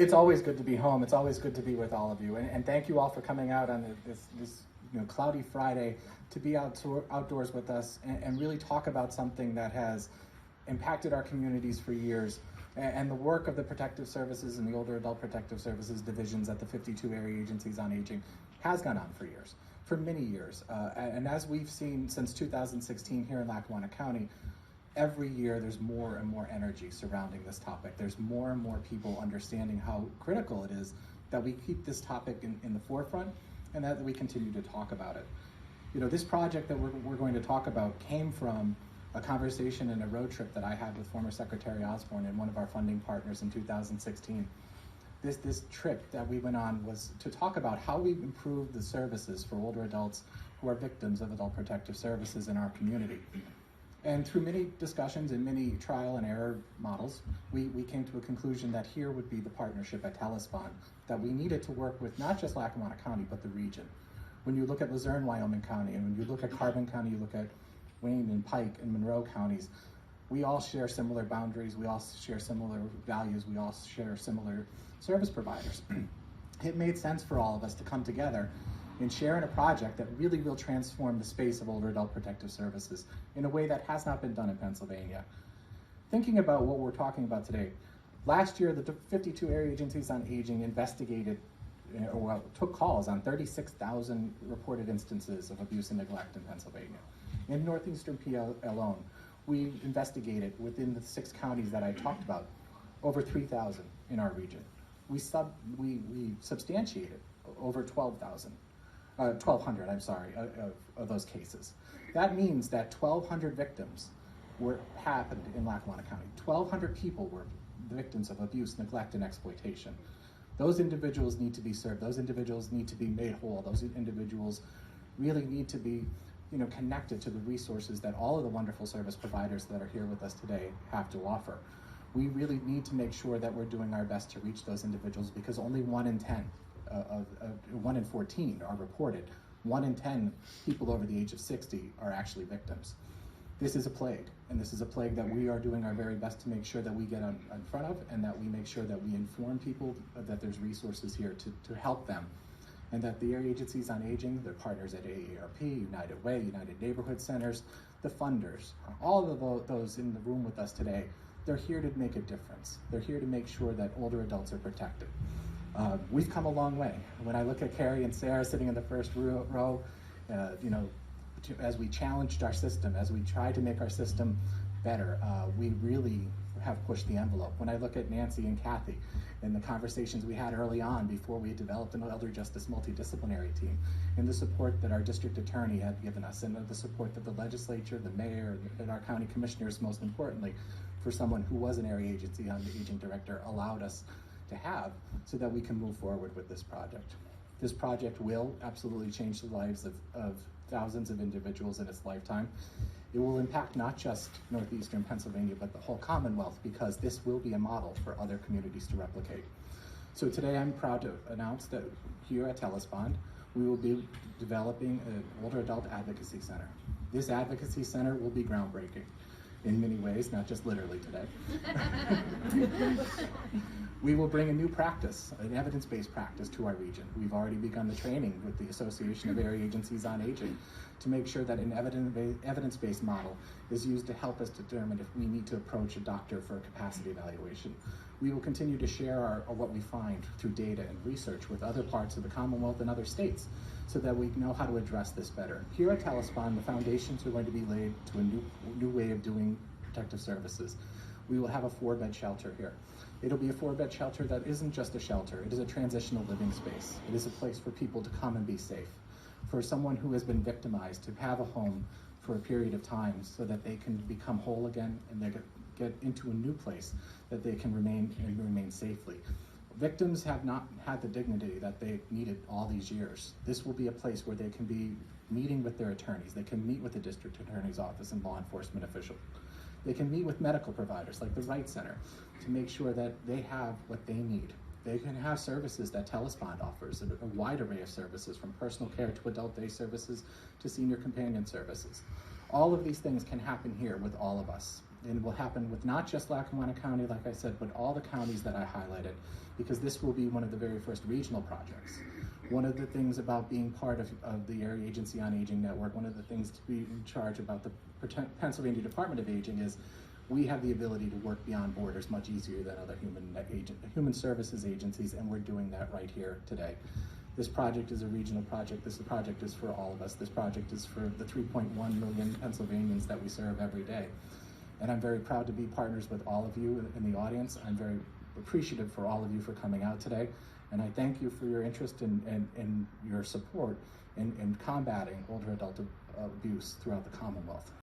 It's always good to be home. It's always good to be with all of you. And thank you all for coming out on this cloudy Friday to be outdoors with us and really talk about something that has impacted our communities for years. And the work of the protective services and the older adult protective services divisions at the 52 area agencies on aging has gone on for years, for many years. And as we've seen since 2016 here in Lackawanna County, every year there's more and more energy surrounding this topic. There's more and more people understanding how critical it is that we keep this topic in the forefront and that we continue to talk about it. This project that we're going to talk about came from a conversation and a road trip that I had with former Secretary Osborne and one of our funding partners in 2016. This trip that we went on was to talk about how we improve the services for older adults who are victims of adult protective services in our community. And through many discussions and many trial and error models, we came to a conclusion that here would be the partnership at Telespond, that we needed to work with not just Lackawanna County, but the region. When you look at Luzerne, Wyoming County, and when you look at Carbon County, you look at Wayne and Pike and Monroe counties, we all share similar boundaries, we all share similar values, we all share similar service providers. It made sense for all of us to come together and share in a project that really will transform the space of older adult protective services in a way that has not been done in Pennsylvania. Thinking about what we're talking about today, last year the 52 area agencies on aging investigated took calls on 36,000 reported instances of abuse and neglect in Pennsylvania. In northeastern PA alone, we investigated within the 6 counties that I talked about, over 3,000 in our region. We substantiated over 1,200, of those cases. That means that 1,200 victims happened in Lackawanna County. 1,200 people were the victims of abuse, neglect, and exploitation. Those individuals need to be served. Those individuals need to be made whole. Those individuals really need to be connected to the resources that all of the wonderful service providers that are here with us today have to offer. We really need to make sure that we're doing our best to reach those individuals, because only 1 in 10, 1 in 14 are reported. 1 in 10 people over the age of 60 are actually victims. This is a plague, and this is a plague that we are doing our very best to make sure that we get in front of, and that we make sure that we inform people that there's resources here to help them. And that the area agencies on aging, their partners at AARP, United Way, United Neighborhood Centers, the funders, all of those in the room with us today, they're here to make a difference. They're here to make sure that older adults are protected. We've come a long way. When I look at Carrie and Sarah sitting in the first row, as we challenged our system, as we tried to make our system better, we really have pushed the envelope. When I look at Nancy and Kathy and the conversations we had early on before we developed an elder justice multidisciplinary team, and the support that our district attorney had given us, and the support that the legislature, the mayor, and our county commissioners, most importantly, for someone who was an area agency on the aging director, allowed us to have, so that we can move forward with this project. This project will absolutely change the lives of thousands of individuals in its lifetime. It will impact not just northeastern Pennsylvania, but the whole Commonwealth, because this will be a model for other communities to replicate. So today I'm proud to announce that here at Telespond, we will be developing an older adult advocacy center. This advocacy center will be groundbreaking in many ways, not just literally today. We will bring a new practice, an evidence-based practice, to our region. We've already begun the training with the Association of Area Agencies on Aging to make sure that an evidence-based model is used to help us determine if we need to approach a doctor for a capacity evaluation. We will continue to share what we find through data and research with other parts of the Commonwealth and other states, so that we know how to address this better. Here at Telespond, the foundations are going to be laid to a new way of doing protective services. We will have a 4-bed shelter here. It'll be a 4-bed shelter that isn't just a shelter, it is a transitional living space. It is a place for people to come and be safe. For someone who has been victimized to have a home for a period of time, so that they can become whole again and they get into a new place that they can remain safely. Victims have not had the dignity that they needed all these years. This will be a place where they can be meeting with their attorneys. They can meet with the district attorney's office and law enforcement official. They can meet with medical providers like the Wright Center to make sure that they have what they need. They can have services that Telespond offers, a wide array of services, from personal care to adult day services to senior companion services. All of these things can happen here with all of us. and will happen with not just Lackawanna County, like I said, but all the counties that I highlighted, because this will be one of the very first regional projects. One of the things about being part of the Area Agency on Aging Network, one of the things to be in charge about the Pennsylvania Department of Aging is we have the ability to work beyond borders much easier than other human services agencies, and we're doing that right here today. This project is a regional project. This project is for all of us. This project is for the 3.1 million Pennsylvanians that we serve every day. And I'm very proud to be partners with all of you in the audience. I'm very appreciative for all of you for coming out today. And I thank you for your interest and your support in combating older adult abuse throughout the Commonwealth.